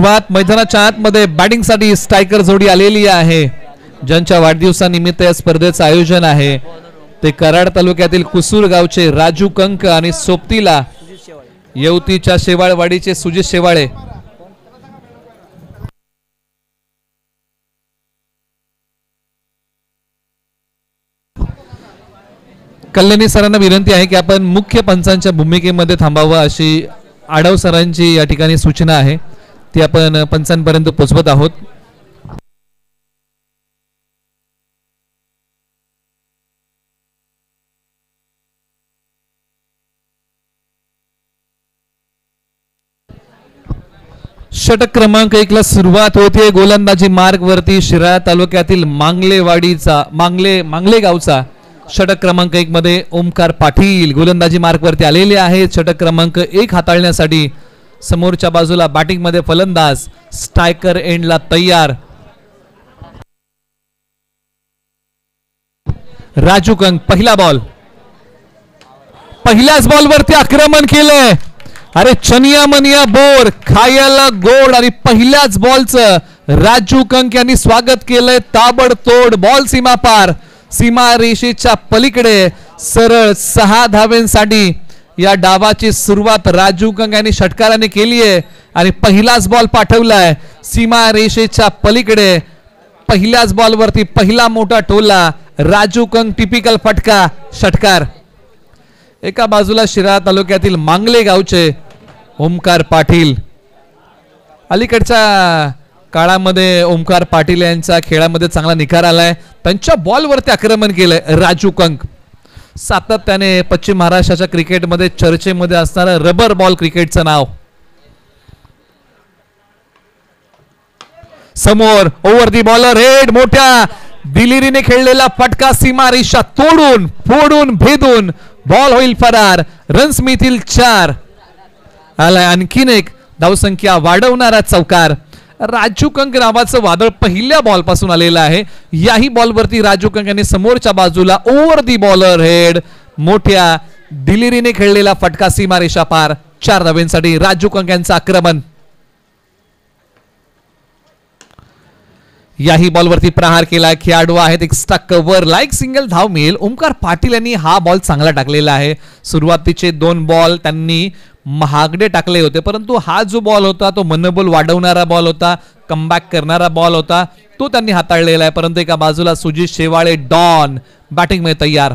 सुरुवात मैदानाच्या आतमध्ये बॅटिंग साठी स्ट्रायकर जोडी आलेली आहे, ज्यांच्या वाढदिवसानिमित्त या स्पर्धेचं आयोजन आहे ते कराड तालुक्यातील कुसूर गावचे राजू कंक आणि सोबतीला येवतीच्या शेवाळवाडीचे सुजित शेवाळे. कल्याणी सरांना विनंती आहे की आपण मुख्य पंचांच्या भूमिकेमध्ये थांबावं अशी आढाव सरांची या ठिकाणी सूचना आहे, ती आपण पंचांपर्यंत पोहोचवत आहोत. षटक क्रमांक 1 ला सुरुवात होते. गोलंदाजी मार्ग वरती शिराळा तालुक्यातील मांगले गावचा षटक क्रमांक 1 मध्ये ओमकार पाटील गोलंदाजी मार्ग वरती आलेले आहेत. षटक क्रमांक 1 हाताळण्यासाठी समोरच्या बाजूला बॅटिंग मध्ये फलंदाज स्ट्रायकर एंडला तयार. राजू कंक पहिला बॉल, पहिल्याच बॉल वरती आक्रमण केलंय. अरे चनिया मनिया बोर खायला गोड आणि पहिल्याच बॉलचं राजू कंक यांनी स्वागत केलंय. ताबडतोड बॉल सीमा पार, सीमा रेषेच्या पलीकडे सरळ 6 धावेंसाठी या डावाची सुरुवात राजू कंक यांनी षटकाराने केली आहे आणि पहिलाच बॉल पाठवलाय सीमा रेषेच्या पलीकडे. पहिल्याच बॉल वरती पहिला मोठा टोला राजू कंक टिपिकल फटका षटकार. एका बाजूला शिराळा तालुक्यातील मांगले गावचे ओमकार पाटील. अलीकडच्या काळामध्ये ओमकार पाटील यांचा खेळामध्ये चांगला निखार आलाय. त्यांच्या बॉलवरती आक्रमण केलंय राजू कंक. सातत्याने पश्चिम महाराष्ट्राच्या क्रिकेटमध्ये चर्चेमध्ये असणारं रबर बॉल क्रिकेटचं नाव. समोर ओव्हर दी बॉलर हेड, मोठ्या दिलेरीने खेळलेला फटका सीमा रेषा तोडून फोडून भेदून बॉल होईल फरार. रन्स मिळतील 4. आलाय आणखीन एक धावसंख्या वाढवणारा चौकार. राजू कंक नावाचं वादळ पहिल्या बॉल पासून आलेलं आहे. याही बॉलवरती राजू कंक यांनी समोरच्या बाजूला ओव्हर दी बॉलर हेड, मोठ्या दिलेरीने खेळलेला फटका सीमा रेषा पार. 4 धावेंसाठी राजू कंक यांचं आक्रमण. याही बॉलवरती प्रहार केला. खेळाडू आहेत एक्स्ट्रा कव्हर लाईक सिंगल धाव मिळेल. ओमकार पाटील यांनी हा बॉल चांगला टाकलेला आहे. सुरुवातीचे 2 बॉल त्यांनी महागडे टाकले होते, परंतु हा जो बॉल होता तो मनोबल वाढवणारा बॉल होता, कमबॅक करणारा बॉल होता, तो त्यांनी हाताळलेला आहे. परंतु एका बाजूला सुजित शेवाळे डॉन बॅटिंग मध्ये तयार.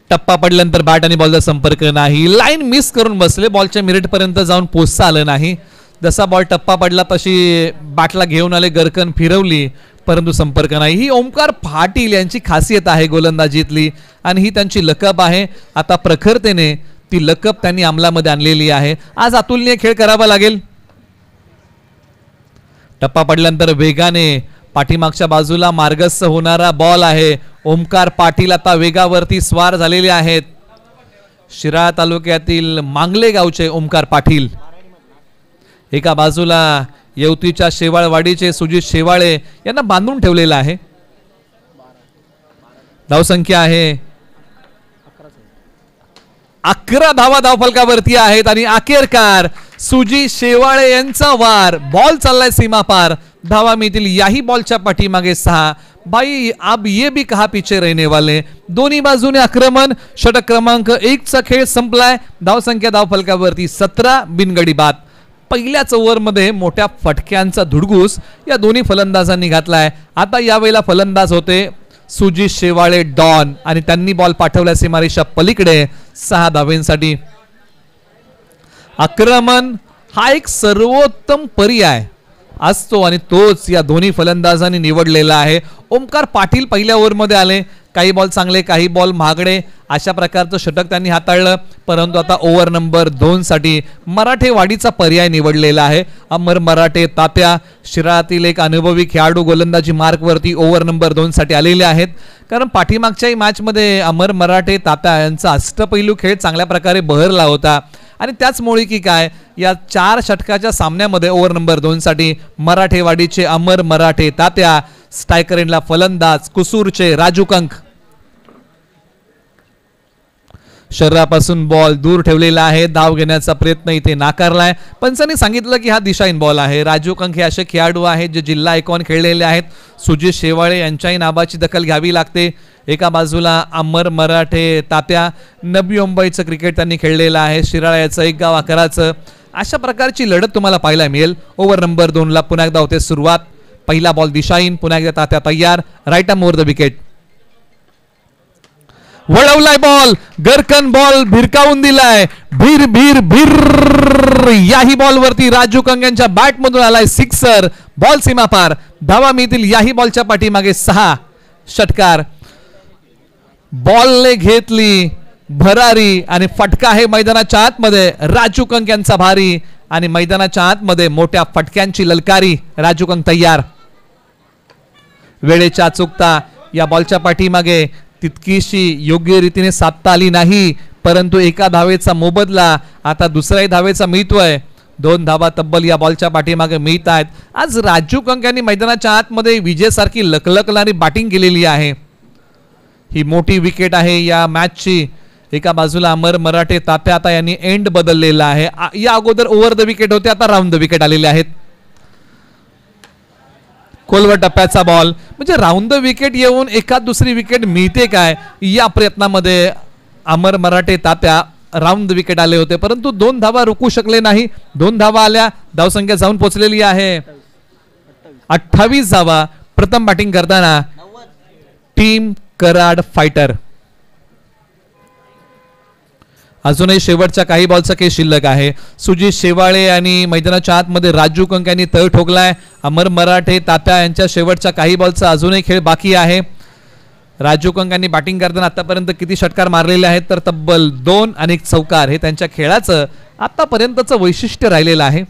टप्पा पडल्यानंतर बॅट आणि बॉलचा संपर्क नाही. लाईन मिस करून बसले, बॉलच्या मिरेट पर्यंत जाऊन पोहोचता आलं नाही. जसा बॉल टप्पा पडला तशी बॅटला घेऊन आले, गरकन फिरवली, परंतु संपर्क नाही. ही ओमकार पाटील यांची खासियत आहे गोलंदाजीतली आणि ही त्यांची लकब आहे. आता प्रखरतेने ती लकब त्यांनी अंमलामध्ये आणलेली आहे. आज अतुलनीय खेळ करावा लागेल. टप्पा पडल्यानंतर वेगाने पाठीमागच्या बाजूला मार्गस्थ होणारा बॉल आहे. ओमकार पाटील आता वेगावरती स्वार झालेले आहेत. शिराळा तालुक्यातील मांगले गावचे ओमकार पाटील. एका बाजूला येवतीच्या शेवाळवाडीचे सुजित शेवाळे यांना बांधून ठेवलेला आहे. धावसंख्या आहे 11 धावा धावफलकावरती आहेत आणि अखेरकार सुजित शेवाळे यांचा वार. बॉल चाललाय सीमा पार, धावा मिळतील. याही बॉलच्या पाठीमागे 6. भाई अब ये भी कहा पीछे रहने वाले. दोन्ही बाजूने आक्रमण. षटक क्रमांक 1 चा खेळ संपलाय. धावसंख्या धावफलकावरती 17 बिनगडी बाद. पहिल्याच ओव्हरमध्ये मोठ्या फटक्यांचा धुडगूस या दोन्ही फलंदाजांनी घातलाय. आता यावेळेला फलंदाज होते सुजित शेवाळे डॉन आणि त्यांनी बॉल पाठवला सीमारेषा पलीकडे 6 धावेंसाठी. आक्रमण हा एक सर्वोत्तम पर्याय असतो आणि तोच या दोन्ही फलंदाजांनी निवडलेला आहे. ओमकार पाटील पहिल्या ओव्हरमध्ये आले, काही बॉल चांगले काही बॉल महागडे अशा प्रकारचं षटक त्यांनी हाताळलं. परंतु आता ओव्हर नंबर 2 साठी मराठेवाडीचा पर्याय निवडलेला आहे. अमर मराठे तात्या शिराळातील एक अनुभवी खेळाडू गोलंदाजी मार्कवरती ओव्हर नंबर 2 साठी आलेले आहेत. कारण पाठीमागच्याही मॅचमध्ये अमर मराठे तात्या यांचा अष्टपैलू खेळ चांगल्या प्रकारे बहरला होता आणि त्याचमुळे की काय या 4 षटकाच्या सामन्यामध्ये ओव्हर नंबर 2 साठी मराठेवाडीचे अमर मराठे तात्या, स्ट्रायकर एंडला फलंदाज कुसूरचे राजू कंक. शरीरापासून बॉल दूर ठेवलेला आहे. धाव घेण्याचा प्रयत्न इथे नाकारलाय. पंचांनी सांगितलं की हा दिशाहीन बॉल आहे. राजू कंक हे असे खेळाडू आहेत जे जिल्हा आयकॉन खेळलेले आहेत. सुजित शेवाळे यांच्याही नावाची दखल घ्यावी लागते. एका बाजूला अमर मराठे तात्या, नवी मुंबईचं क्रिकेट त्यांनी खेळलेलं आहे. शिराळ्याचं एक गाव आकाराचं, अशा प्रकारची लढत तुम्हाला पाहायला मिळेल. ओव्हर नंबर 2 ला पुन्हा एकदा होते सुरुवात. पहिला बॉल दिशाहीन, पुन्हा एकदा तात्या तयार. Right arm over the wicket. वळवलाय बॉल, गरकन बॉल भिरकावून दिलाय. भीर भीर भीर याही बॉल वरती राजू कंक यांच्या बॅट मधून आलाय सिक्सर. बॉल सीमा पार. धावा मिळतील याही बॉलच्या पाठीमागे 6. षटकार. बॉलने घेतली भरारी आणि फटका आहे मैदानाच्या आतमध्ये. राजू कंक यांचा भारी आणि मैदानाच्या आतमध्ये मोठ्या फटक्यांची ललकारी. राजू कंक तयार. वेळेच्या अचूकता या बॉलच्या पाठीमागे तितकीशी योग्य रीतीने साधता आली नाही, परंतु एका धावेचा मोबदला आता दुसऱ्याही धावेचा मिळतोय. 2 धावा तब्बल या बॉलच्या पाठीमागे मिळत आहेत. आज राजू कंक यांनी मैदानाच्या आतमध्ये विजयासारखी लकलकणारी बॅटिंग केलेली आहे. ही मोठी विकेट आहे या मॅचची. एका बाजूला अमर मराठे तात्या आता यांनी एंड बदललेला आहे. या अगोदर ओव्हर द विकेट होते, आता राऊंड द विकेट आलेले आहेत. खोलवर टप्प्याचा बॉल म्हणजे राऊंड द विकेट येऊन एखाद दुसरी विकेट मिळते काय या प्रयत्नामध्ये अमर मराठे तात्या राऊंड द विकेट आले होते, परंतु 2 धावा रोखू शकले नाही. 2 धावा आल्या. धावसंख्या जाऊन पोहोचलेली आहे 28 धावा. प्रथम बॅटिंग करताना टीम कराड फायटर. अजूनही शेवटच्या काही बॉलचा खेळ शिल्लक आहे. सुजित शेवाळे आणि मैदानाच्या आतमध्ये राजू कंक यांनी तळ ठोकलाय. अमर मराठे तात्या यांच्या शेवटच्या काही बॉलचा अजूनही खेळ बाकी आहे. राजू कंक यांनी बॅटिंग करताना आतापर्यंत किती षटकार मारलेले आहेत तर तब्बल 2 आणि 1 चौकार. हे त्यांच्या खेळाचं आतापर्यंतचं वैशिष्ट्य राहिलेलं आहे.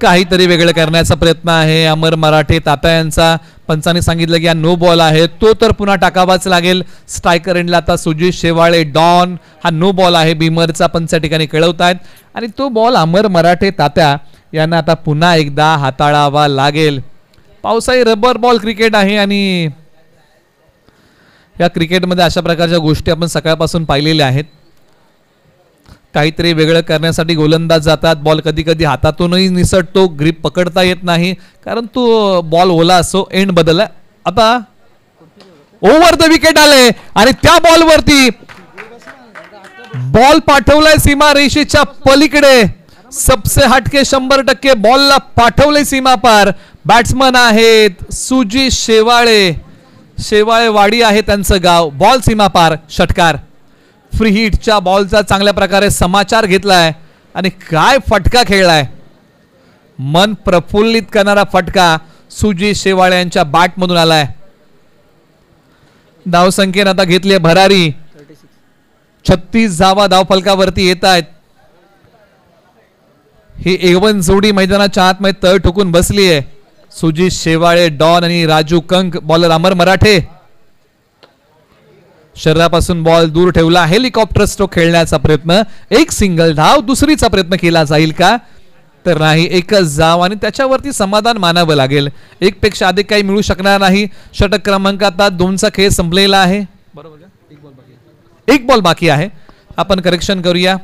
काहीतरी वेगळं करण्याचा प्रयत्न आहे अमर मराठे तात्या यांचा. पंचांनी सांगितलं की हा नो बॉल आहे, तो तर पुन्हा टाकावाच लागेल. स्ट्रायकर एंडला आता सुजित शेवाळे डॉन. हा नो बॉल आहे भीमरचा पंच या ठिकाणी कळवतायत आणि तो बॉल अमर मराठे तात्या यांना आता पुन्हा एकदा हाताळावा लागेल. पावसाळी रबर बॉल क्रिकेट आहे आणि या क्रिकेटमध्ये अशा प्रकारच्या गोष्टी आपण सकाळपासून पाहिलेल्या आहेत. काहीतरी वेगळं करण्यासाठी गोलंदाज जातात. बॉल कधी कधी हातातूनही निसटतो, ग्रीप पकडता येत नाही कारण तो बॉल ओला असो. एंड बदलला. आता ओव्हर द विकेट आले आणि त्या बॉलवरती बॉल पाठवलाय सीमा रेषेच्या पलीकडे. सबसे हटके 100% बॉलला पाठवले सीमा पार. बॅट्समन आहेत सुजित शेवाळे. शेवाळे वाडी आहे त्यांचं गाव. बॉल सीमा पार. षटकार. फ्री हिटच्या बॉलचा चांगल्या प्रकारे समाचार घेतलाय आणि काय फटका खेळलाय. मन प्रफुल्लित करणारा फटका सुजित शेवाळे यांच्या बॅट मधून आलाय. धावसंख्येने आता घेतली भरारी. 36 धावा धावफलकावरती येत आहेत. ही A1 जोडी मैदानाच्या आतमध्ये तळ ठोकून बसली आहे. सुजित शेवाळे डॉन आणि राजू कंक. बॉलर अमर मराठे. शरीरापासून बॉल दूर ठेवला. हेलिकॉप्टर स्ट्रोक खेळण्याचा प्रयत्न. एक सिंगल धाव. दुसरीचा प्रयत्न केला जाईल का तर नाही. एकच धाव आणि त्याच्यावरती समाधान मानावं लागेल. 1 पेक्षा अधिक काही मिळू शकणार नाही. षटक क्रमांक आता 2चा खेळ संपलेला आहे. बरोबर का? 1 बॉल बाकी आहे. आपण करेक्शन करूया.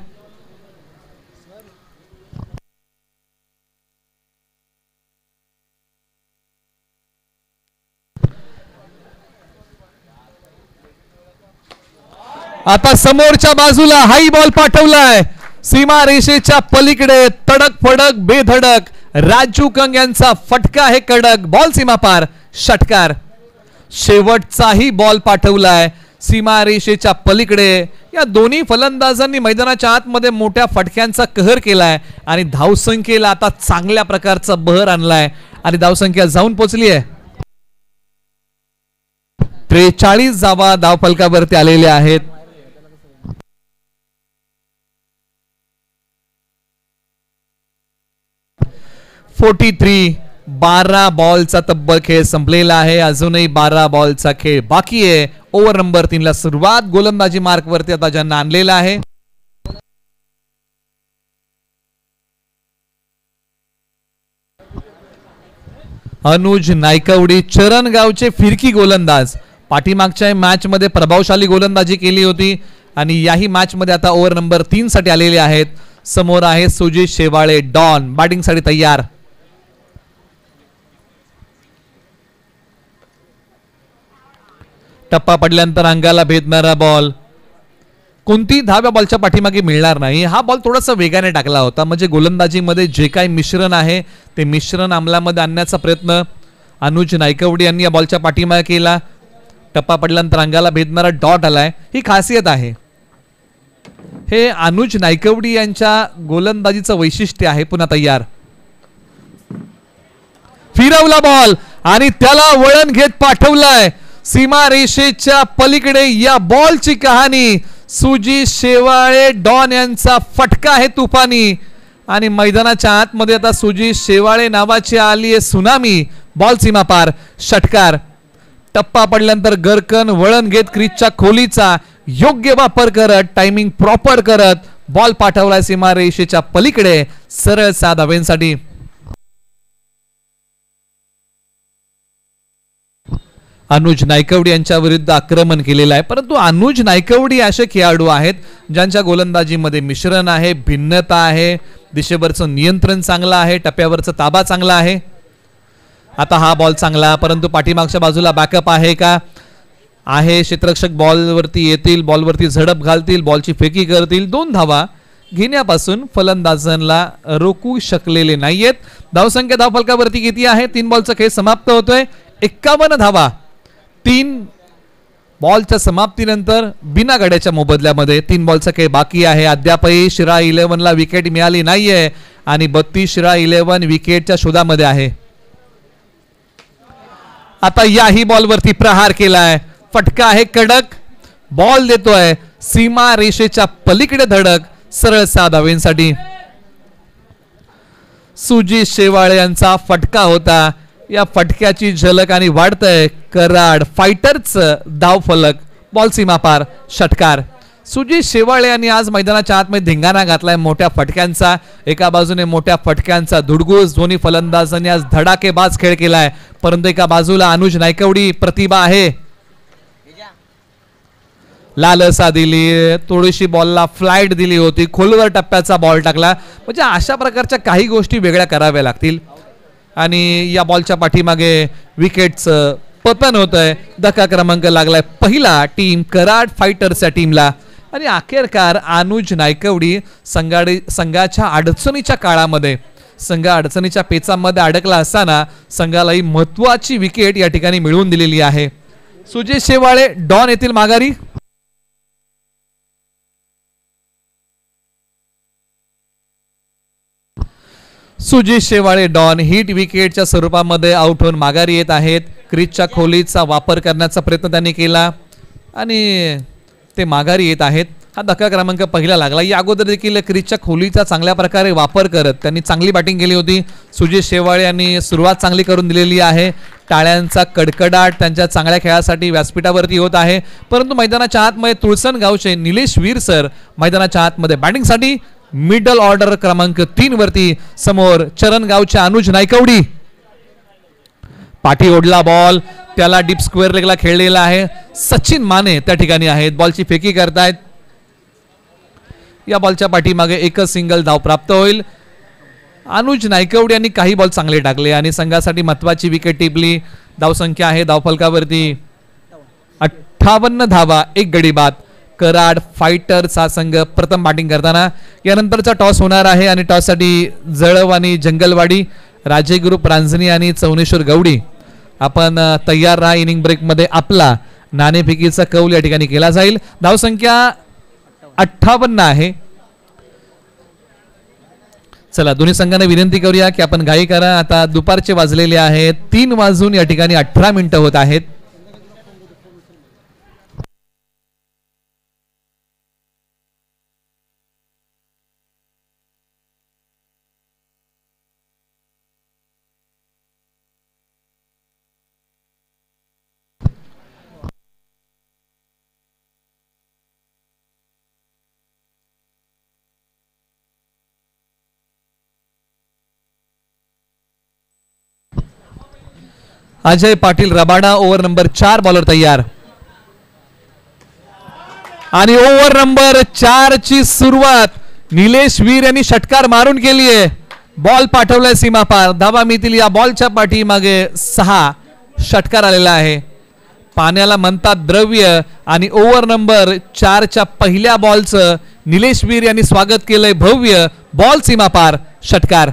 आता समोरच्या बाजूला हाई बॉल पाठवलाय सीमा रेषेच्या पलीकडे. तडक फडक बेधडक राजू कंक यांचा फटका आहे कडक. बॉल सीमा पार. षटकार. शेवटचाही बॉल पाठवलाय सीमा रेषेच्या पलीकडे. या दोन्ही फलंदाजांनी मैदानाच्या आतमध्ये मोठ्या फटक्यांचा कहर केलाय आणि धावसंख्येला आता चांगल्या प्रकारचा बहर आणलाय आणि धावसंख्या जाऊन पोहोचली आहे 43 धावा धावफलकावरती आलेल्या आहेत. 43. 12 बॉलचा तब्बल खेळ संपलेला आहे. अजूनही 12 बॉलचा खेळ बाकी आहे. ओव्हर नंबर 3 ला सुरुवात. गोलंदाजी मार्क वरती आता ज्यांना आणलेला आहे अनुज नायकवडी. चरणगावचे फिरकी गोलंदाज. पाठीमागच्या मॅच मध्ये प्रभावशाली गोलंदाजी केली होती आणि याही मॅच मध्ये आता ओव्हर नंबर 3 साठी आलेले आहेत. समोर आहे सुजित शेवाळे डॉन बॅटिंग साठी तयार. टप्पा पडल्यानंतर अंगाला भेदणारा बॉल, कोणती धाव या बॉलच्या पाठीमागे मिळणार नाही. हा बॉल थोडासा वेगाने टाकला होता म्हणजे गोलंदाजीमध्ये जे काही मिश्रण आहे ते मिश्रण अंमलामध्ये आणण्याचा प्रयत्न अनुज नायकवडी यांनी या बॉलच्या पाठीमागे केला. टप्पा पडल्यानंतर अंगाला भेदणारा डॉट आलाय, ही खासियत आहे. हे अनुज नायकवडी यांच्या गोलंदाजीचं वैशिष्ट्य आहे. पुन्हा तयार, फिरवला बॉल आणि त्याला वळण घेत पाठवलाय सीमारेषेच्या पलीकडे. या बॉलची कहाणी सुजित शेवाळे डॉन यांचा फटका आहे तुफानी आणि मैदानाच्या आतमध्ये आता सुजित शेवाळे नावाची आली आहे सुनामी. बॉल सीमा पार, षटकार. टप्पा पडल्यानंतर गरकन वळण घेत क्रीजच्या खोलीचा योग्य वापर करत टायमिंग प्रॉपर करत बॉल पाठवलाय सीमारेषेच्या पलीकडे सरळ 7 धावांसाठी. अनुज नायकवडी यांच्या विरुद्ध आक्रमण केलेलं आहे, परंतु अनुज नायकवडी असे खेळाडू आहेत ज्यांच्या गोलंदाजीमध्ये मिश्रण आहे, भिन्नता आहे, दिशेवरचं नियंत्रण चांगलं आहे, टप्प्यावरचा ताबा चांगला आहे. आता हा बॉल चांगला, परंतु पाठीमागच्या बाजूला बॅकअप आहे का? आहे. क्षेत्ररक्षक बॉलवरती येतील, बॉलवरती झडप घालतील, बॉलची फेकी करतील. 2 धावा घेण्यापासून फलंदाजांना रोखू शकलेले नाहीयेत. धावसंख्या धावफलकावरती किती आहे? 3 बॉलचा खेळ समाप्त होतोय. 51 धावा 3 बॉलच्या समाप्तीनंतर बिना गड्याच्या मोबदल्यामध्ये 3 बॉलचा खेळ बाकी आहे. अद्यापही शिरा 11ला विकेट मिळाली नाहीये आणि 32 शिरा 11 विकेटच्या शोधामध्ये आहे. आता याही बॉलवरती प्रहार केलाय, फटका आहे कडक, बॉल देतोय सीमा रेषेच्या पलीकडे धडक, सरळ 7 धावांसाठी. सुजित शेवाळे यांचा फटका होता. या फटक्याची झलक आणि वाढतंय कराड फायटरचं धावफलक. बॉल सीमा पार, षटकार. सुजित शेवाळे यांनी आज मैदानाच्या आतमध्ये धिंगाणा घातलाय मोठ्या फटक्यांचा. एका बाजूने मोठ्या फटक्यांचा धुडगूस, दोन्ही फलंदाजांनी आज धडाकेबाज खेळ केलाय, परंतु एका बाजूला अनुज नायकवडी प्रतिभा आहे, लालसा दिली, थोडीशी बॉलला फ्लाइट दिली होती, खोलवर टप्प्याचा बॉल टाकला. म्हणजे अशा प्रकारच्या काही गोष्टी वेगळ्या कराव्या लागतील आणि या बॉलच्या पाठीमागे विकेटचं पतन होतंय. धक्का क्रमांक लागलाय पहिला टीम कराड फायटर्सच्या टीमला आणि अखेरकार अनुज नायकवडी संघाच्या अडचणीच्या काळामध्ये, संघ अडचणीच्या पेचामध्ये अडकला असताना संघाला ही महत्वाची विकेट या ठिकाणी मिळवून दिलेली आहे. सुजित शेवाळे डॉन येथील माघारी. सुजित शेवाळे डॉन हिट विकेटच्या स्वरूपामध्ये आउट होऊन माघारी येत आहेत. क्रीजच्या खोलीचा वापर करण्याचा प्रयत्न त्यांनी केला आणि ते माघारी येत आहेत. हा धक्का क्रमांक पहिला लागला. या अगोदर देखील क्रीजच्या खोलीचा चांगल्या प्रकारे वापर करत त्यांनी चांगली बॅटिंग केली होती. सुजित शेवाळे यांनी सुरुवात चांगली करून दिलेली आहे. टाळ्यांचा कडकडाट त्यांच्या चांगल्या खेळासाठी व्यासपीठावरती होत आहे, परंतु मैदानाच्या आतमध्ये तुळसण गावचे निलेश वीर सर मैदानाच्या आतमध्ये बॅटिंगसाठी मिडल ऑर्डर क्रमांक 3 वरती. समोर चरण गावचे अनुज नायकवडी, पाठी ओढला बॉल, त्याला डीप स्क्वेअर लेगला खेळलेला आहे. सचिन माने त्या ठिकाणी आहेत, बॉलची फेकी करतायत. या बॉलच्या पाठीमागे एकच सिंगल धाव प्राप्त होईल. अनुज नायकवडी यांनी काही बॉल चांगले टाकले आणि संघासाठी महत्वाची विकेट टिपली. धावसंख्या आहे धावफलकावरती 58 धावा, 1 गडी बाद. कराड फायटर्स हा संघ प्रथम बॅटिंग करताना. यानंतरचा टॉस होणार आहे आणि टॉससाठी जळव आणि जंगलवाडी, राजे ग्रुप रांजणी आणि चौनेश्वर गवडी आपण तयार राहा. इनिंग ब्रेक मध्ये आपला नाणेफेकीचा कौल या ठिकाणी केला जाईल. धावसंख्या 58 आहे. चला दोन्ही संघांना विनंती करूया की आपण घाई करा. आता दुपारचे वाजलेले आहेत, 3 वाजून या ठिकाणी 18 मिनिटं होत आहेत. Ajay Patil Rabada over number 4 bowler तयार. आणि ओव्हर नंबर 4 ची सुरुवात निलेश वीर यांनी षटकार मारून केली आहे. बॉल पाठवलाय सीमा पार, धावा मिळतील. या बॉलच्या पाठीमागे 6 षटकार आलेला आहे. पाण्याला म्हणतात द्रव्य आणि ओव्हर नंबर 4 च्या पहिल्या बॉलचं निलेश वीर यांनी स्वागत केलंय भव्य. बॉल सीमा पार, षटकार.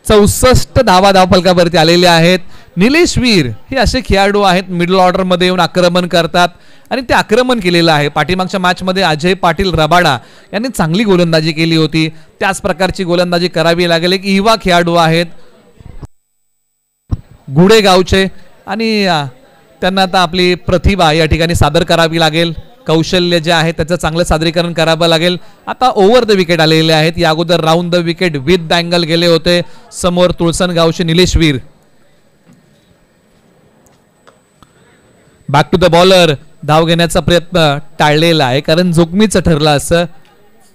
64 धावा धावफलकावरती आलेले आहेत. निलेश वीर हे असे खेळाडू आहेत मिडल ऑर्डर मध्ये येऊन आक्रमण करतात आणि ते आक्रमण केलेलं आहे. पाठीमागच्या मॅच मध्ये अजय पाटील रबाडा यांनी चांगली गोलंदाजी केली होती. त्याच प्रकारची गोलंदाजी करावी लागेल. एक युवा खेळाडू आहेत गुडेगावचे आणि त्यांना आता आपली प्रतिभा या ठिकाणी सादर करावी लागेल. कौशल्य जे आहे त्याचं चांगलं सादरीकरण करावं लागेल. आता ओव्हर द विकेट आलेले आहेत. या अगोदर round the wicket with the angle गेले होते. समोर तुळसनगावचे Nilesh Veer. Back to the bowler. धाव घेण्याचा प्रयत्न टाळलेला आहे कारण जोखमीचं ठरलं असं.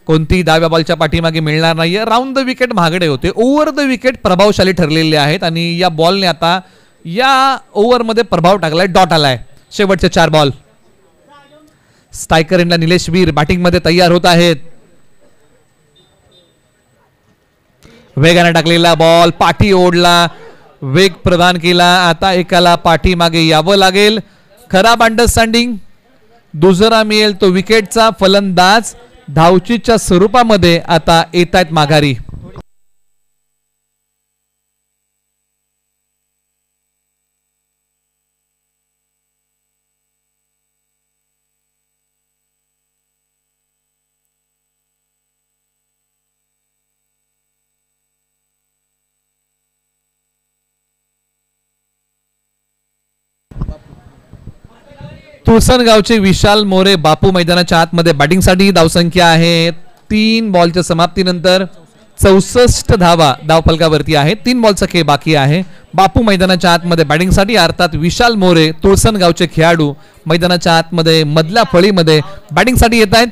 कोणतीही डाव्या बॉलच्या पाठीमागे मिळणार नाहीये. राऊंड द विकेट महागडे होते. ओव्हर द विकेट प्रभावशाली ठरलेले आहेत आणि या बॉलने आता या ओव्हर मध्ये प्रभाव टाकलाय. डॉट आलाय. शेवटचे 4 बॉल. स्ट्रायकर एंडला निलेश वीर बॅटिंग मध्ये तयार होत आहेत. वेगाने टाकलेला बॉल पाठी ओढला, वेग प्रदान केला. आता एकाला पाठीमागे यावं लागेल. खराब अंडरस्टँडिंग. दुसरा मिळेल तो विकेटचा. फलंदाज धावचीच्या स्वरूपामध्ये आता येत आहेत माघारी. तुळसनगावचे विशाल मोरे बापू मैदानाच्या आतमध्ये बॅटिंगसाठी. धावसंख्या आहे 3 बॉलच्या समाप्तीनंतर 64 धावा धावफलकावरती आहे. 3 बॉलचा खेळ बाकी आहे. बापू मैदानाच्या आतमध्ये बॅटिंगसाठी अर्थात विशाल मोरे तुळसनगावचे खेळाडू मैदानाच्या आतमध्ये मधल्या फळीमध्ये बॅटिंगसाठी येत आहेत.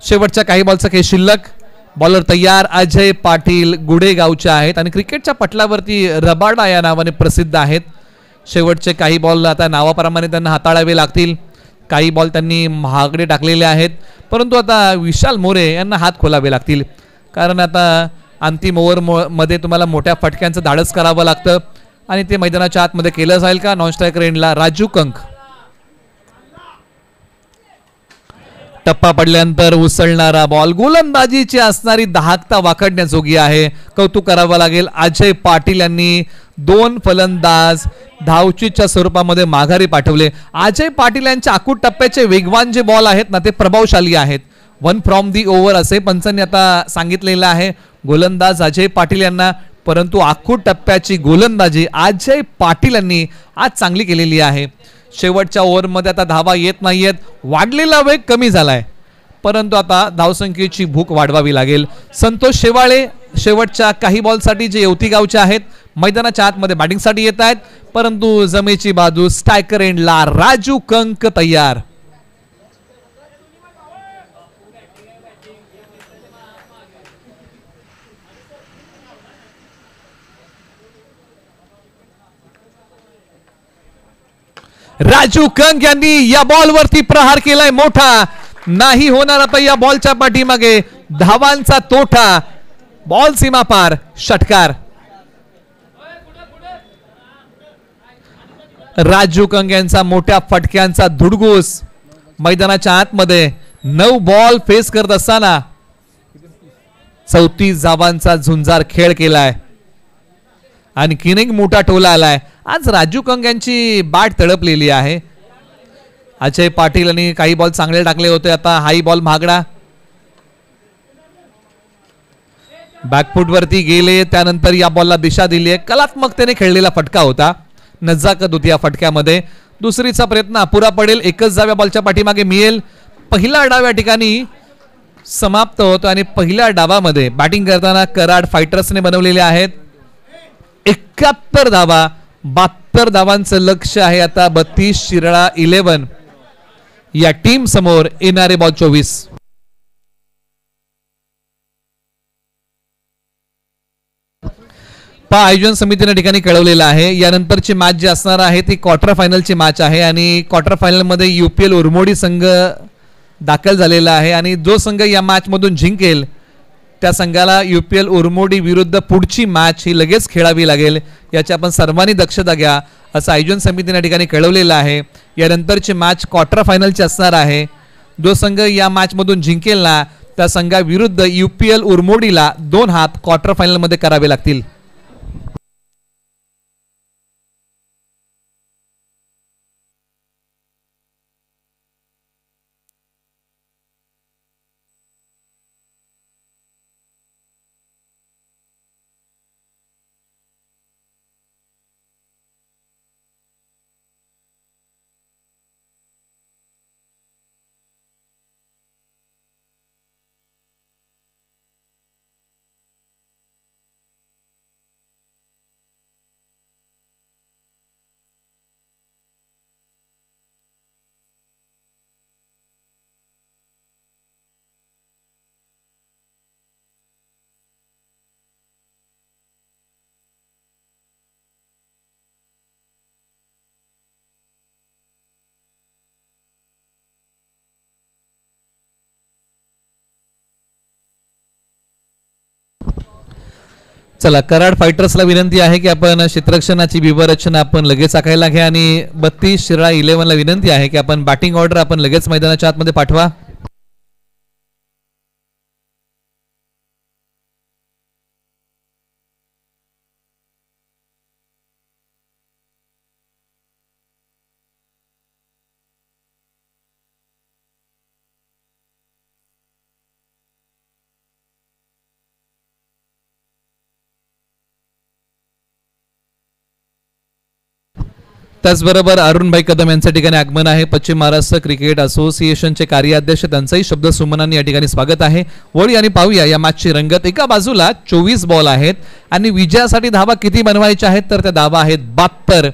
शेवटच्या काही बॉलचा खेळ शिल्लक. बॉलर तयार. अजय पाटील गुडेगावचे आहेत आणि क्रिकेटच्या पटलावरती रबाडा या नावाने प्रसिद्ध आहेत. शेवटचे काही बॉल आता नावाप्रमाणे त्यांना हाताळावे लागतील. काही बॉल त्यांनी महागडे टाकलेले आहेत परंतु आता विशाल मोरे यांना हात खोलावे लागतील कारण आता अंतिम ओव्हर मध्ये तुम्हाला मोठ्या फटक्यांचं धाडस करावं लागतं आणि ते मैदानाच्या आतमध्ये केलं जाईल का. नॉन स्ट्रायकर एंडला राजू कंक. टप्पा पडल्यानंतर उसळणारा बॉल गोलंदाजीची असणारी दाहकता वाकडण्याजोगी आहे. कौतुक करावं लागेल. अजय पाटील यांनी 2 फलंदाज धावचीच्या स्वरूपामध्ये माघारी पाठवले. अजय पाटील यांच्या आखूड टप्प्याचे वेगवान जे बॉल आहेत ना ते प्रभावशाली आहेत. 1 फ्रॉम दी ओव्हर असे पंचांनी आता सांगितलेलं आहे गोलंदाज अजय पाटील यांना. परंतु आखूड टप्प्याची गोलंदाजी अजय पाटील यांनी आज चांगली केलेली आहे. शेवटच्या ओव्हरमध्ये आता धावा येत नाहीयेत. वाढलेला वेग कमी झालाय परंतु आता धावसंख्येची भूक वाढवावी लागेल. संतोष शेवाळे शेवटच्या काही बॉलसाठी जे येवती गावचे आहेत मैदानाच्या आतमध्ये बॅटिंगसाठी येत आहेत परंतु जमेची बाजू स्ट्रायकर एंडला राजू कंक तयार. राजू कंक यांनी या बॉलवरती प्रहार केलाय मोठा. नाही होणार आता या बॉलच्या पाठीमागे धावांचा तोठा. बॉल सीमा पार, षटकार. राजू कंक यांचा मोठ्या फटक्यांचा धुडगूस. मैदानाच्या आतमध्ये 9 बॉल फेस करत असताना 34 धावांचा झुंजार खेळ केलाय आणि किनिंग मोठा टोला आलाय. आज राजू कंक यांची बॅट तडपलेली आहे. अजय पाटील यांनी काही बॉल चांगले टाकले होते. आता हाई बॉल महागडा. बॅकफूट वरती गेले त्यानंतर या बॉलला दिशा दिली आहे. कलात्मकतेने खेळलेला फटका होता. नजाकत होती या फटक्यामध्ये. दुसरीचा प्रयत्न अपुरा पडेल. एकच डाव्या बॉलच्या पाठीमागे मिळेल. पहिला डाव या ठिकाणी समाप्त होतो आणि पहिल्या डावामध्ये बॅटिंग करताना कराड फायटर्सने बनवलेले आहेत 71 धावा. 72 धावांचं लक्ष आहे आता 32 शिराळा 11 या टीम समोर. येणारे बॉल 24. पहा आयोजन समितीने ठिकाणी कळवलेलं आहे यानंतरची मॅच जी असणार आहे ती क्वार्टर फायनलची मॅच आहे आणि क्वार्टर फायनलमध्ये UPL उरमोडी संघ दाखल झालेला आहे आणि जो संघ या मॅचमधून जिंकेल त्या संघाला UPL उरमोडी विरुद्ध पुढची मॅच ही लगेच खेळावी लागेल याची आपण सर्वांनी दक्षता घ्या असं आयोजन समितीने ठिकाणी कळवलेलं आहे। यानंतरची मॅच क्वार्टर फायनलची असणार आहे। जो संघ या मॅचमधून जिंकेल ना त्या संघाविरुद्ध UPL उरमोडीला 2 हात क्वार्टर फायनलमध्ये करावे लागतील। चला कराड फायटर्सला विनंती आहे की आपण क्षेत्ररक्षणाची व्यूहरचना आपण लगेच आखायला घ्या आणि 32 शिराळा 11 ला विनंती आहे की आपण बॅटिंग ऑर्डर आपण लगेच मैदानाच्या आतमध्ये पाठवा। त्याचबरोबर अरुणभाई कदम यांच्या ठिकाणी आगमन आहे। पश्चिम महाराष्ट्र क्रिकेट असोसिएशनचे कार्याध्यक्ष त्यांचंही शब्द सुमनांनी या ठिकाणी स्वागत आहे। वळी आणि पाहूया या मॅचची रंगत। एका बाजूला 24 बॉल आहेत आणि विजयासाठी धावा किती बनवायच्या आहेत तर त्या धावा आहेत 72।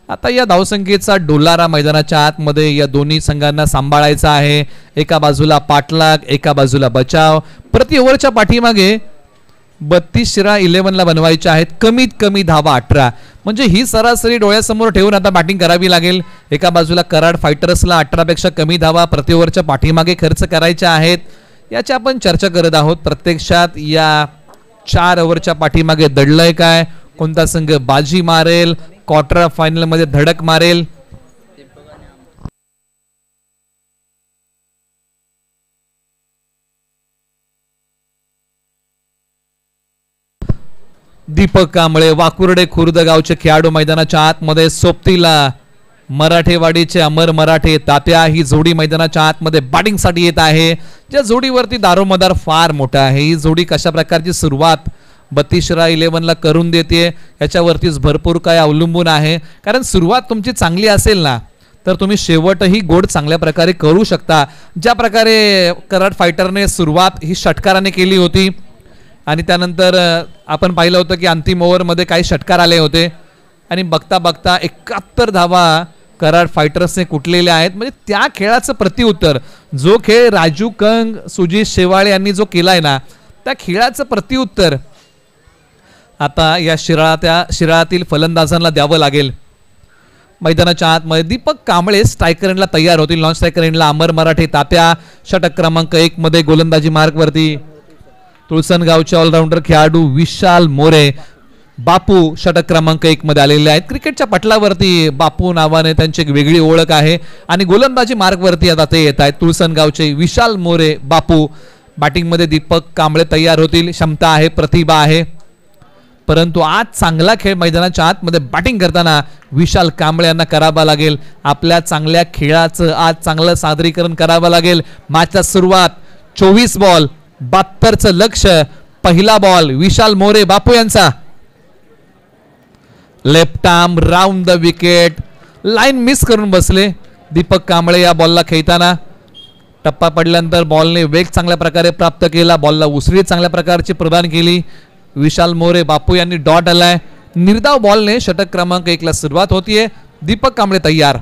आता या धावसंख्येचा डोलारा मैदानाच्या आतमध्ये या दोन्ही संघांना सांभाळायचा आहे। एका बाजूला पाठलाग एका बाजूला बचाव। प्रति ओव्हरच्या पाठीमागे 32 शिराळा 11 ला बनवायच्या आहेत। कमीत कमी धावा 18 म्हणजे ही सरासरी डोळ्यासमोर ठेवून आता बॅटिंग करावी लागेल। एका बाजूला कराड फायटर्सला 18 पेक्षा कमी धावा प्रति ओव्हरच्या पाठीमागे खर्च करायच्या आहेत याची आपण चर्चा करत आहोत। प्रत्यक्षात या 4 ओव्हरच्या पाठीमागे दडलंय काय, कोणता संघ बाजी मारेल, क्वार्टर फायनल मध्ये धडक मारेल। दीपक कांबळे वाकुर्डे खुर्द गावचे खेळाडू मैदानाच्या आतमध्ये सोबतीला मराठेवाडीचे अमर मराठे तात्या ही जोडी मैदानाच्या आतमध्ये बॅटिंगसाठी येत आहे। ज्या जोडीवरती दारोमदार फार मोठा आहे। ही जोडी कशा प्रकारची सुरुवात 32 शिराळा 11 ला करून देते याच्यावरतीच भरपूर काय अवलंबून आहे। कारण सुरुवात तुमची चांगली असेल ना तर तुम्ही शेवटही गोड चांगल्या प्रकारे करू शकता। ज्या प्रकारे कराड फायटरने सुरुवात ही षटकाराने केली होती आणि त्यानंतर आपण पाहिलं होतं की अंतिम ओव्हरमध्ये काही षटकार आले होते आणि बघता बघता 71 धावा कराड फायटर्सने कुटलेल्या आहेत। म्हणजे त्या खेळाचं प्रतिउत्तर जो खेळ राजू कंग सुजित शेवाळे यांनी जो केलाय ना त्या खेळाचं प्रतिउत्तर आता या शिराळातील फलंदाजांना द्यावं लागेल। मैदानाच्या आतमध्ये दीपक कांबळे स्ट्रायकर एंडला तयार होतील। नॉन स्ट्रायकर एंडला अमर मराठे तात्या षटक क्रमांक 1 मध्ये गोलंदाजी मार्गवरती। तुळसणगावचे ऑलराऊंडर खेळाडू विशाल मोरे बापू षटक क्रमांक 1 मध्ये आलेले आहेत। क्रिकेटच्या पटलावरती बापू नावाने त्यांची एक वेगळी ओळख आहे आणि गोलंदाजी मार्गवरती आता ते येत आहेत। तुळसणगावचे विशाल मोरे बापू। बॅटिंग मध्ये दीपक कांबळे तयार होतील। क्षमता आहे, प्रतिभा आहे, परंतु आज चांगला खेळ मैदानाच्या आतमध्ये बॅटिंग करताना विशाल कांबळे यांना करावा लागेल। आपल्या चांगल्या खेळाचं आज चांगलं सादरीकरण करावं लागेल। मॅचची सुरुवात 24 बॉल 72चं लक्ष्य। पहिला बॉल विशाल मोरे बापू यांचा left arm round the wicket, line miss करून बसले दीपक कांबळे या बॉलला खेळताना। टप्पा पडल्यानंतर बॉलने वेग चांगल्या प्रकारे प्राप्त केला, बॉलला उसळी चांगल्या प्रकारची प्रदान केली। विशाल मोरे बापू यांनी डॉट आलाय। निर्धाव बॉलने षटक क्रमांक 1 ला सुरुवात होतीये। दीपक कांबळे तयार।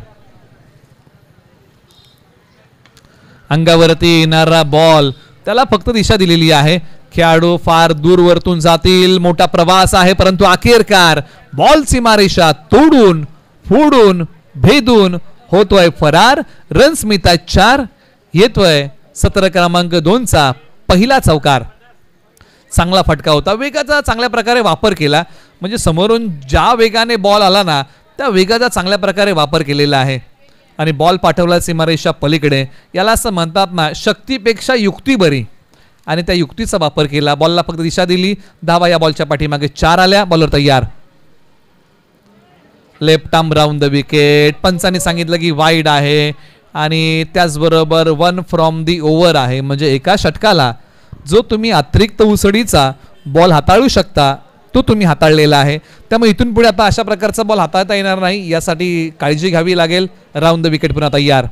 अंगावरती येणारा बॉल त्याला फक्त दिशा दिलेली आहे। खेळाडू फार दूरवरतून जातील, मोठा प्रवास आहे, परंतु अखेरकार बॉल सीमारेषा तोडून फोडून भेदून होतोय फरार. रन्स मिळतात 4. येतोय सत्र क्रमांक 2 चा पहिला चौकार. चांगला फटका होता, वेगाचा चांगल्या प्रकारे वापर केला, म्हणजे समोरून ज्या वेगाने बॉल आला ना त्या वेगाचा चांगल्या प्रकारे वापर केलेला आहे आणि बॉल पाठवला सीमारेषा पलीकडे. याला असं म्हणतात ना, शक्तीपेक्षा युक्ती बरी, आणि त्या युक्तीचा वापर केला. बॉलला फक्त दिशा दिली, धावा या बॉलच्या पाठीमागे 4 आल्या. बॉलर तयार, left arm round the wicket. पंचांनी सांगितलं की वाईड आहे आणि त्याचबरोबर 1 फ्रॉम दी ओव्हर आहे, म्हणजे एका षटकाला जो तुम्ही अतिरिक्त उसळीचा बॉल हाताळू शकता तो तुम्ही हाताळलेला आहे. त्यामुळे इथून पुढे आता अशा प्रकारचा बॉल हाताळता येणार नाही, यासाठी काळजी घ्यावी लागेल. राऊंड द विकेट पुन्हा तयार.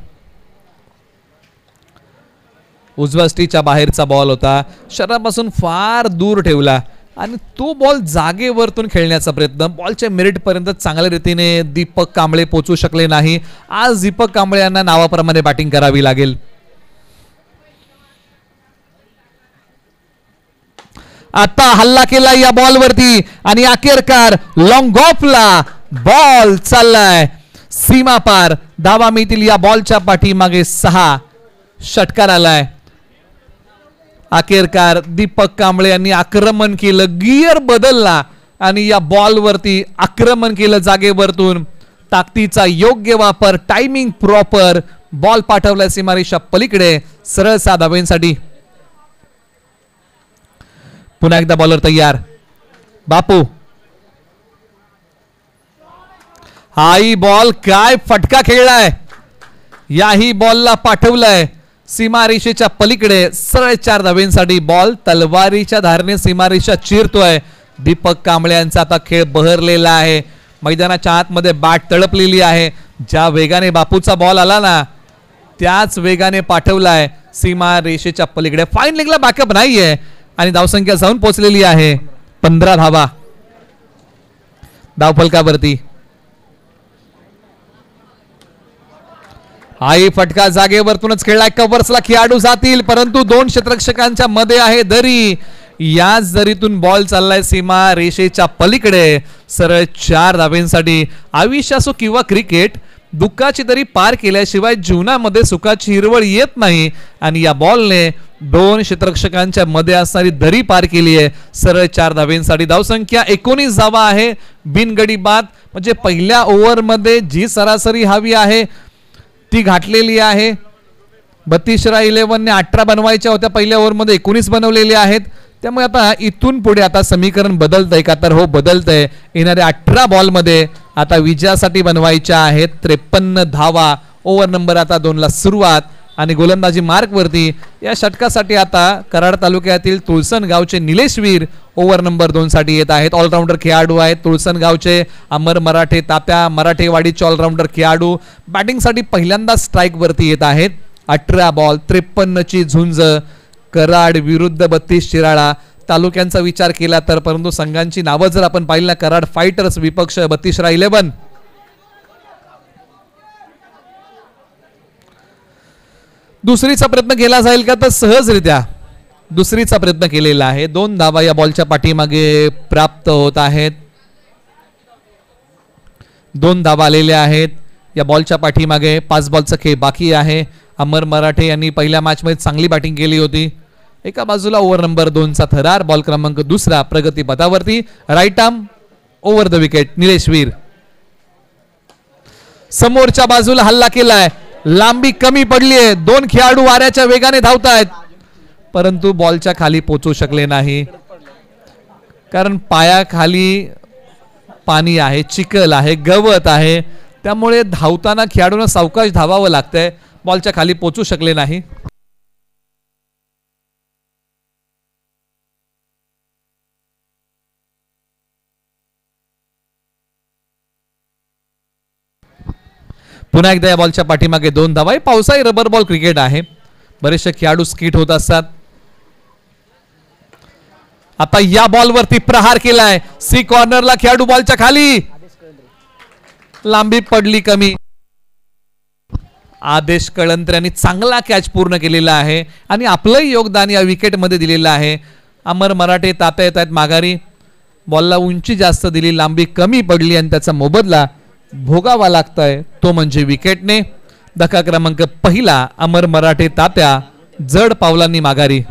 उजव्या स्टीच्या बाहेरचा बॉल होता, शरीरापासून फार दूर ठेवला आणि तो बॉल जागेवरतून खेळण्याचा प्रयत्न. बॉलच्या मेरिट पर्यंत चांगल्या रीतीने दीपक कांबळे पोहोचू शकले नाही. आज दीपक कांबळे यांना नावाप्रमाणे बॅटिंग करावी लागेल. आता हल्ला केला या बॉल वरती आणि अखेरकार लॉंग ऑफला बॉल चाललाय सीमा पार. धावा मिळतील या बॉलच्या पाठीमागे 6. षटकार आलाय. अखेरकार दीपक कांबळे यांनी आक्रमण केलं, गिअर बदलला आणि या बॉल वरती आक्रमण केलं जागेवरतून. ताकदीचा योग्य वापर, टायमिंग प्रॉपर, बॉल पाठवला सीमारेषा पलीकडे सरळ 7 धावांसाठी. पुन्हा एकदा बॉलर तयार. बापू, हाही बॉल काय फटका खेळलाय. याही बॉलला पाठवलाय सीमारेषेच्या पलीकडे सरळ 4 धावांसाठी. बॉल तलवारीच्या धारने सीमारेषा चिरतोय. दीपक कांबळे यांचा आता खेळ बहरलेला आहे. मैदानाच्या आतमध्ये बॅट तळपलेली आहे. ज्या वेगाने बापूचा बॉल आला ना त्याच वेगाने पाठवलाय सीमारेषेच्या पलीकडे. फाईन लेगला बॅकअप नाहीये आणि धावसंख्या जाऊन पोहोचलेली आहे 15 धावा धावफलकावरती. हाही फटका जागेवरतूनच खेळलाय. कव्हर्सला खेळाडू जातील, परंतु 2 क्षेत्ररक्षकांच्या मध्ये आहे दरी. याच दरीतून बॉल चाललाय सीमा रेषेच्या पलीकडे सरळ 4 धावांसाठी. आयुष्य असो किंवा क्रिकेट, दुःखाची दरी पार केल्याशिवाय जीवनामध्ये सुखाची हिरवळ येत नाही आणि या बॉलने 2 क्षेत्ररक्षकांच्या मध्ये असणारी दरी पार केली आहे सरळ 4 धावांसाठी. धावसंख्या 19 धावा आहे बिनगडी बाद, म्हणजे पहिल्या ओव्हरमध्ये जी सरासरी हवी आहे ती घातलेली आहे. 32 11 ने 18 बनवायच्या होत्या, पहिल्या ओव्हरमध्ये 19 बनवलेले आहेत. त्यामुळे आता इथून पुढे आता समीकरण बदलतंय का, तर हो बदलतंय. येणाऱ्या 18 बॉलमध्ये आता विजयासाठी बनवायच्या आहेत 53 धावा. ओव्हर नंबर आता 2 ला सुरुवात आणि गोलंदाजी मार्क वरती या षटकासाठी आता कराड तालुक्यातील तुळसण गावचे निलेश वीर ओव्हर नंबर 2 साठी येत आहेत. ऑलराऊंडर खेळाडू आहेत तुळसण गावचे अमर मराठे, तात्या मराठेवाडीचे ऑलराऊंडर खेळाडू बॅटिंगसाठी पहिल्यांदा स्ट्राईक वरती येत आहेत. 18 बॉल 53 ची झुंज. कराड विरुद्ध 32 शिराळा. तालुक्यांचा विचार केला तर, परंतु संघांची नावं जर आपण पाहिलं, कराड फायटर्स विपक्ष 32 11. दुसरीचा प्रयत्न केला जाईल का, तर सहजरित्या दुसरीचा प्रयत्न केलेला आहे. 2 धावा या बॉलच्या पाठीमागे प्राप्त होत आहेत. 2 धावा आलेल्या आहेत या बॉलच्या पाठीमागे. 5 बॉलचा खेळ बाकी आहे. अमर मराठे यांनी पहिल्या मॅच मध्ये चांगली बॅटिंग केली होती. एका बाजूला ओव्हर नंबर 2 चा थरार. बॉल क्रमांक 2 प्रगती पथावरती. Right arm over the wicket Nilesh Veer. समोरच्या बाजूला हल्ला केलाय, लांबी कमी पडली आहे. 2 खेळाडू वाऱ्याच्या वेगाने धावतायत, परंतु बॉलच्या खाली पोहोचू शकले नाही, कारण पायाखाली पाणी आहे, चिखल आहे, गवत आहे. त्यामुळे धावताना खेळाडूंना सावकाश धावावं लागतंय. बॉलच्या खाली पोहोचू शकले नाही. पुन्हा एकदा या बॉलच्या पाठीमागे 2 धावा. पावसाळी रबर बॉल क्रिकेट आहे, बरेचसे खेळाडू स्किट होत असतात. आता या बॉल वरती प्रहार केलाय. सी कॉर्नरला खेळाडू बॉलच्या खाली, लांबी पडली कमी. आदेश कळंत्र्यांनी चांगला कॅच पूर्ण केलेला आहे आणि आपलं योगदान या विकेट मध्ये दिलेलं आहे. अमर मराठे तात्या येत आहेत माघारी. बॉलला उंची जास्त दिली, लांबी कमी पडली आणि त्याचा मोबदला भोगावा लागतोय, तो म्हणजे विकेटने. धक्का क्रमांक पहिला अमर मराठे तात्या जड पावलांनी माघारी.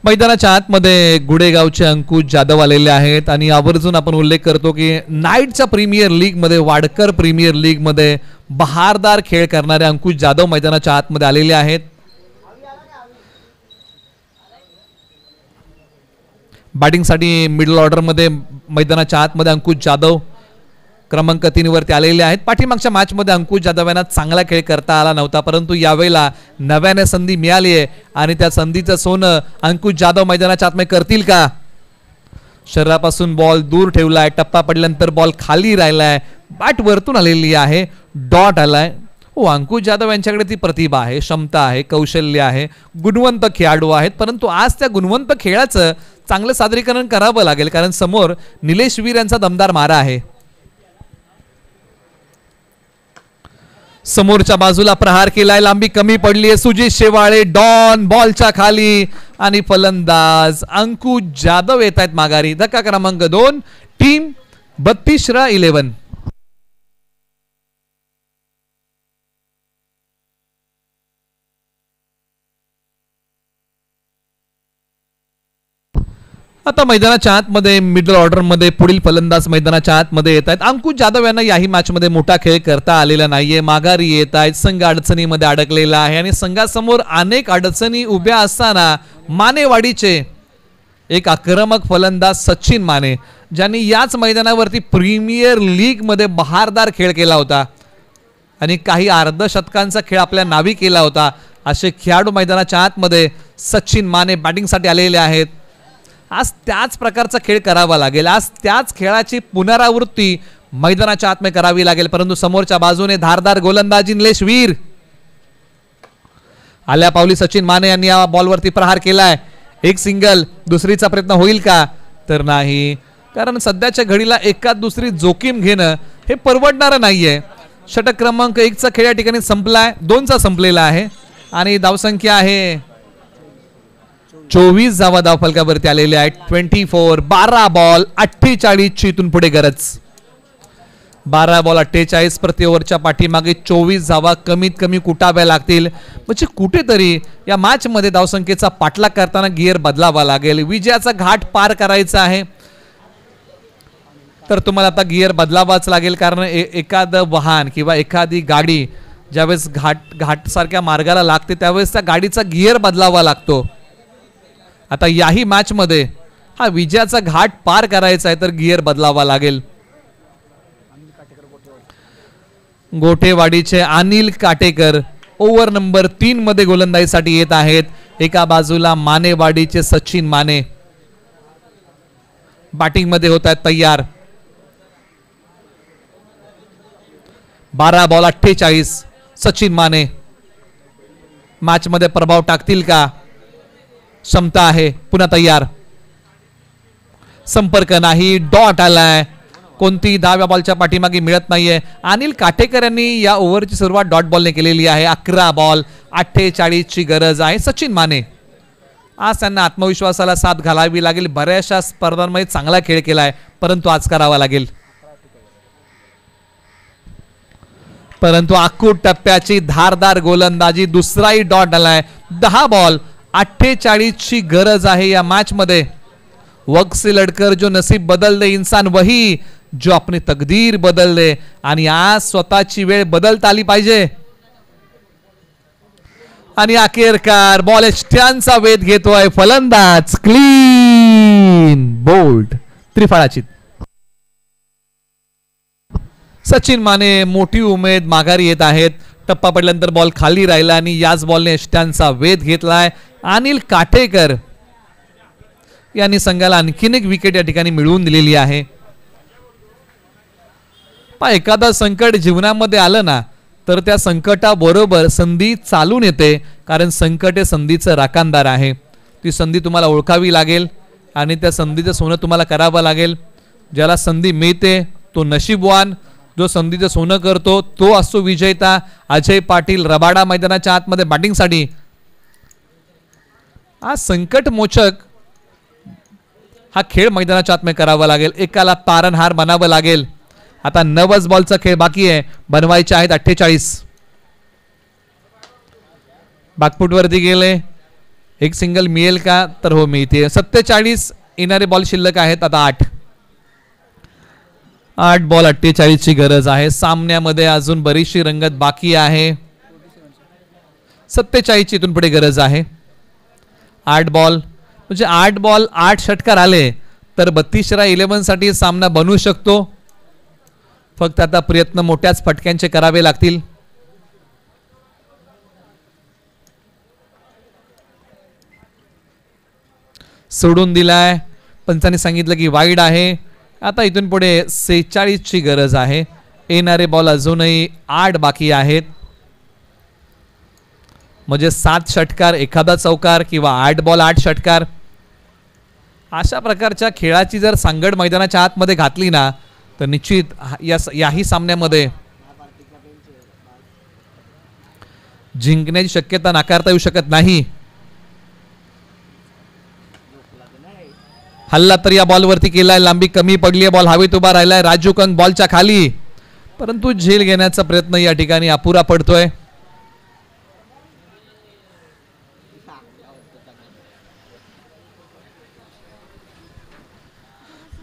मैदानाच्या आतमध्ये गुडेगावचे अंकुश जाधव आलेले आहेत आणि आवर्जून आपण उल्लेख करतो की नाईटच्या प्रीमियर लीग मध्ये, वाडकर प्रीमियर लीग मध्ये बहारदार खेळ करणारे अंकुश जाधव मैदानाच्या आतमध्ये आलेले आहेत. बॅटिंगसाठी मिडल ऑर्डर मध्ये मैदानाच्या आतमध्ये अंकुश जाधव क्रमांक 3 वरती आलेले आहेत. पाठीमागच्या मॅच मध्ये अंकुश जाधव यांना चांगला खेळ करता आला नव्हता, परंतु यावेळेला नव्याने संधी मिळाली आहे आणि त्या संधीचं सोनं अंकुश जाधव मैदानाच्या आतमध्ये करतील का? शरीरापासून बॉल दूर ठेवलाय, टप्पा पडल्यानंतर बॉल खाली राहिलाय, बॅट वरतून आलेली आहे, डॉट आलाय. हो, अंकुश जाधव यांच्याकडे ती प्रतिभा आहे, क्षमता आहे, कौशल्य आहे, गुणवंत खेळाडू आहेत, परंतु आज त्या गुणवंत खेळाचं चांगलं सादरीकरण करावं लागेल, कारण समोर निलेश वीर यांचा दमदार मारा आहे. समोरच्या बाजूला प्रहार केलाय, लांबी कमी पडली आहे, सुजित शेवाळे डॉन बॉलच्या खाली आणि फलंदाज अंकुश जाधव येत आहेत माघारी. धक्का क्रमांक 2, टीम 32-11. आता मैदानाच्या आतमध्ये मिडल ऑर्डर मध्ये पुढील फलंदाज मैदानाच्या आतमध्ये येत आहेत. अंकुश जाधव यांना याही मॅच मध्ये मोठा खेळ करता आलेला नाहीये, माघारी येत आहेत. संघ अडचणीमध्ये अडकलेला आहे आणि संघासमोर अनेक अडचणी उभ्या असताना मानेवाडीचे एक आक्रमक फलंदाज सचिन माने, ज्यांनी याच मैदानावरती प्रीमियर लीग मध्ये बहारदार खेळ केला होता आणि काही अर्धशतकांचा खेळ आपल्या नावी केला होता, असे खेळाडू मैदानाच्या आतमध्ये सचिन माने बॅटिंगसाठी आलेले आहेत. आज त्याच प्रकारचा खेळ करावा लागेल, आज त्याच खेळाची पुनरावृत्ती मैदानाच्या आतमध्ये करावी लागेल, परंतु समोरच्या बाजूने धारदार गोलंदाजी निलेश वीर. आल्या पावली सचिन माने यांनी या बॉलवरती प्रहार केलाय, एक सिंगल, दुसरीचा प्रयत्न होईल का? तर नाही, कारण सध्याच्या घडीला एकात दुसरी जोखीम घेणं हे परवडणारं नाहीये. षटक क्रमांक 1चा खेळ या ठिकाणी संपलाय, 2चा संपलेला आहे आणि धावसंख्या आहे 24 धावा धावफलकावरती आलेल्या आहेत. 24, 12 बॉल 48 ची इथून पुढे गरज. 12 बॉल 48 प्रति ओव्हरच्या पाठीमागे 24 धावा कमीत कमी कुटाव्या लागतील. म्हणजे कुठेतरी या मॅच मध्ये धावसंख्येचा पाठलाग करताना गिअर बदलावा लागेल. विजयाचा घाट पार करायचा आहे तर तुम्हाला आता गिअर बदलावाच लागेल, कारण एखादं वाहन किंवा एखादी गाडी ज्यावेळेस घाट सारख्या मार्गाला लागते त्यावेळेस त्या गाडीचा गिअर बदलावा लागतो. आता याही मॅच मध्ये हा विजयाचा घाट पार करायचा आहे तर गिअर बदलावा लागेल. गोठेवाडीचे अनिल काटेकर ओव्हर नंबर 3 मध्ये गोलंदाजीसाठी येत आहेत. एका बाजूला मानेवाडीचे सचिन माने बॅटिंग मध्ये होत आहेत तयार. 12 बॉल 48 सचिन माने मॅच मध्ये प्रभाव टाकतील का? क्षमता आहे, पुन्हा तयार, संपर्क नाही, डॉट आलाय, कोणती धाव या बॉलच्या पाठीमागे मिळत नाहीये. अनिल काटेकर यांनी या ओव्हरची सुरुवात डॉट बॉलने केलेली आहे. 11 बॉल 48 ची गरज आहे. सचिन माने आज त्यांना आत्मविश्वासाला साथ घालावी लागेल. बऱ्याचशा स्पर्धांमध्ये चांगला खेळ केलाय, परंतु आज करावा लागेल. परंतु आखूड टप्प्याची धारदार गोलंदाजी, दुसराही डॉट आलाय. 10 बॉल 48 ची गरज आहे या मॅच मध्ये. वक्त से लड़कर जो नसीब बदल दे इंसान वही जो अपनी तकदीर बदल दे, आणि आज स्वतःची वेळ बदलता आली पाहिजे. आणि अखेरकार बॉल एष्ट्यांचा वेध घेतोय फलंदाज, क्लीन बोल्ड, त्रिफळाची. सचिन माने मोठी उमेद माघारी येत आहेत. टप्पा पडल्यानंतर बॉल खाली राहिला आणि याच बॉलने एष्ट्यांचा वेध घेतलाय. अनिल काटेकर यांनी संघाला आणखीन एक विकेट या ठिकाणी मिळवून दिलेली आहे. एखादा संकट जीवनामध्ये आलं ना तर त्या संकटाबरोबर संधी चालून येते, कारण संकट हे संधीचं राखणदार आहे. ती संधी तुम्हाला ओळखावी लागेल आणि त्या संधीचं सोनं तुम्हाला करावं लागेल. ज्याला संधी मिळते तो नशीबवान, जो संधीचं सोनं करतो तो असतो विजेता. अजय पाटील रबाडा मैदानाच्या आतमध्ये बॅटिंगसाठी. हा संकट मोचक हा खेळ मैदानाच्या आतमध्ये करावा लागेल. एकाला तारणहार बनावं लागेल. आता 9 बॉलचा खेळ बाकी आहे, बनवायचे आहेत 48. बागफुटवरती गेले, एक सिंगल मिळेल का? तर हो मिळते. 47 येणारे बॉल शिल्लक आहेत. आता 8 बॉल 48 ची गरज आहे. सामन्यामध्ये अजून बरीचशी रंगत बाकी आहे. 47 ची इथून पुढे गरज आहे. 8 बॉल म्हणजे 8 बॉल 8 षटकार आले तर 32-11 साठी सामना बनवू शकतो. फक्त आता प्रयत्न मोठ्याच फटक्यांचे करावे लागतील. सोडून दिलाय, पंचांनी सांगितलं की वाईड आहे. आता इथून पुढे 46 ची गरज आहे. येणारे बॉल अजूनही 8 बाकी आहेत. म्हणजे 7 षटकार एखादा चौकार किंवा 8 बॉल 8 षटकार. अशा प्रकारच्या खेळाची जर सांगड मैदानाच्या आतमध्ये घातली ना तर निश्चित याही सामन्यामध्ये जिंकण्याची शक्यता नाकारता येऊ शकत नाही. हल्ला तर या बॉलवरती केलाय, लांबी कमी पडली आहे, बॉल हवेत उभा राहिलाय. राजू कंग बॉलच्या खाली, परंतु झेल घेण्याचा प्रयत्न या ठिकाणी अपुरा पडतोय.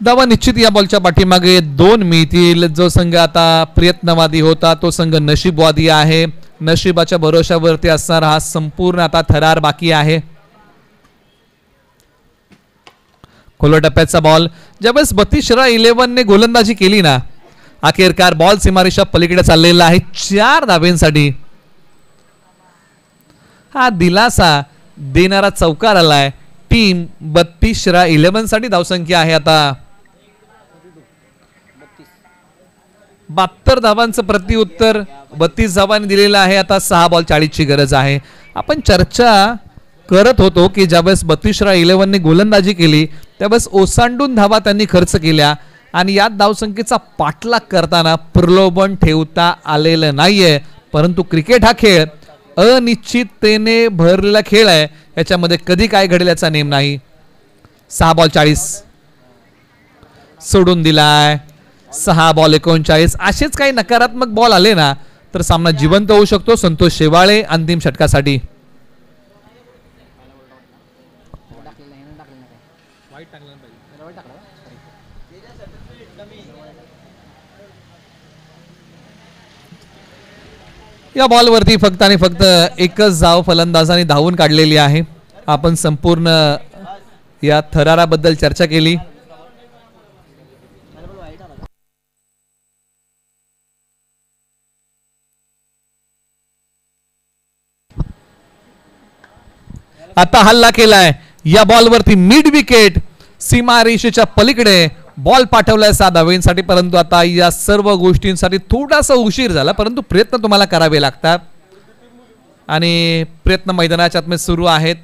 धावा निश्चित या बॉलच्या पाठीमागे 2 मिळतील. जो संघ आता प्रयत्नवादी होता तो संघ नशीबवादी आहे. नशिबाच्या भरोशावरती असणारा हा संपूर्ण आता थरार बाकी आहे. खोलो टप्प्याचा बॉल. ज्यावेळेस 32-11 ने गोलंदाजी केली ना, अखेरकार बॉल सीमारेषा पलीकडे चाललेला आहे 4 धाब्यांसाठी. हा दिलासा देणारा चौकार आलाय. टीम 32-11 साठी धावसंख्या आहे आता. 72 धावांचं प्रत्युत्तर 32 धावांनी दिलेलं आहे. आता 6 बॉल 40 ची गरज आहे. आपण चर्चा करत होतो की ज्यावेळेस 32-11 ने गोलंदाजी केली त्यावेळेस ओसांडून धावा त्यांनी खर्च केल्या आणि या धावसंख्येचा पाठलाग करताना प्रलोभन ठेवता आलेलं नाहीये. परंतु क्रिकेट हा खेळ अनिश्चिततेने भरलेला खेळ आहे. याच्यामध्ये कधी काय घडेल याचा नेम नाही. 6 बॉल 40 सोडून दिलाय. 6 बॉल 39. असेच काही नकारात्मक बॉल आले ना तर सामना जिवंत होऊ शकतो. संतोष शेवाळे अंतिम षटकासाठी. या बॉलवरती फक्त आणि फक्त एकच धाव फलंदाजांनी धावून काढलेली आहे. आपण संपूर्ण या थराराबद्दल चर्चा केली. आता हल्ला केलाय या बॉलवरती मिड विकेट सीमारेषेच्या पलीकडे बॉल पाठवलाय 7 धावांसाठी. परंतु आता या सर्व गोष्टींसाठी थोडासा उशीर झाला, परंतु प्रयत्न तुम्हाला करावे लागतात आणि प्रयत्न मैदानाच्या आतमध्ये सुरू आहेत.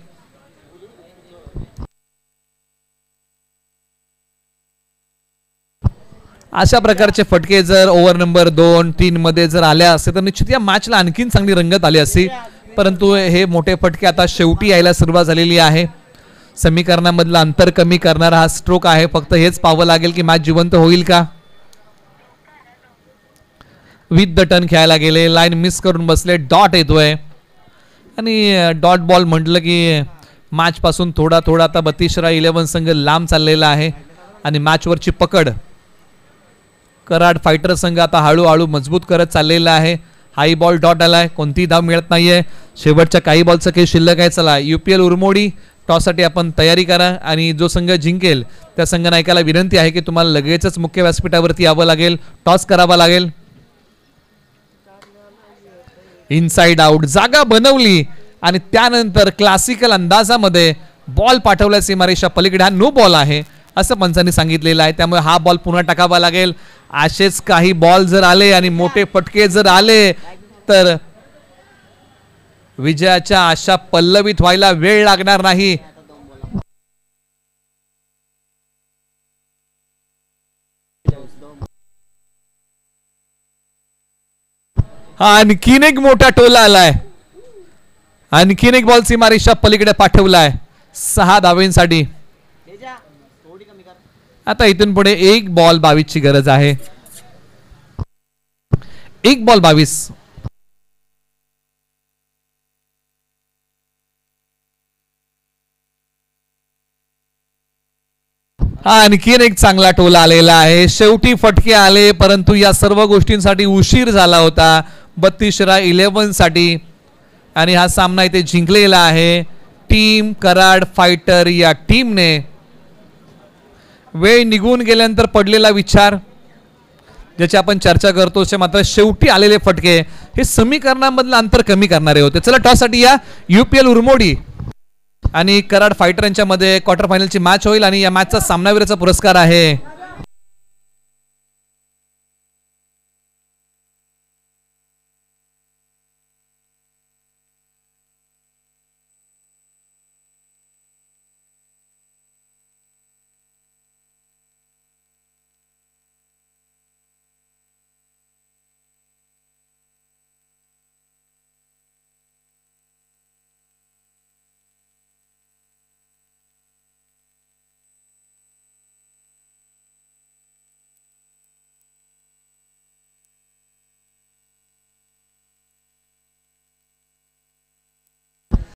अशा प्रकारचे फटके जर ओव्हर नंबर 2-3 मध्ये जर आल्या असते तर निश्चित या मॅचला आणखीन चांगली रंगत आली असती. परंतु हे मोठे फटके आता शेवटी यायला सुरुवात झालेली आहे. समीकरणामधलं अंतर कमी करणारा हा स्ट्रोक आहे. फक्त हेच पाहावं लागेल की मॅच जिवंत होईल का. विथ द टर्न खेळायला गेले, लाईन मिस करून बसले, डॉट येतोय आणि डॉट बॉल म्हटलं की मॅच पासून थोडा थोडा आता 32-11 संघ लांब चाललेला आहे आणि मॅचवरची पकड कराड फायटर संघ आता हळूहळू मजबूत करत चाललेला आहे. हाई बॉल डॉट आलाय, कोणतीही धाव मिळत नाहीये. शेवटच्या काही बॉलचं खेळ शिल्लक आहे. चला UPL उरमोडी टॉससाठी आपण तयारी करा आणि जो संघ जिंकेल त्या संघ नायकाला विनंती आहे की तुम्हाला लगेचच मुख्य व्यासपीठावरती यावं लागेल, टॉस करावा लागेल. इनसाइड आउट जागा बनवली आणि त्यानंतर क्लासिकल अंदाजामध्ये बॉल पाठवला सीमारेषा पलीकडे. हा नो बॉल आहे असं पंचांनी सांगितलेलं आहे. त्यामुळे हा बॉल पुन्हा टाकावा लागेल. असेच काही बॉल जर आले आणि मोठे फटके जर आले तर विजयाच्या आशा पल्लवित व्हायला वेळ लागणार नाही. हा आणखीन एक मोठा टोला आलाय. आणखीन एक बॉल सीमारेषा पलीकडे पाठवलाय 6 धावेंसाठी. आता इथून पुढे 1 बॉल 22 ची गरज आहे. 1 बॉल 22. हा आणखीन एक चांगला टोला आलेला आहे. शेवटी फटके आले परंतु या सर्व गोष्टींसाठी उशीर झाला होता. 32-11 साठी आणि हा सामना इथे जिंकलेला आहे टीम कराड फायटर या टीमने. वेळ निघून गेल्यानंतर पडलेला विचार ज्याची आपण चर्चा करतो ते मात्र शेवटी आलेले फटके हे समीकरणामधलं अंतर कमी करणारे होते. चला टॉस साठी या UPL उरमोडी आणि कराड फायटर यांच्यामध्ये क्वार्टर फायनलची मॅच होईल आणि या मॅचचा सामनावीराचा पुरस्कार आहे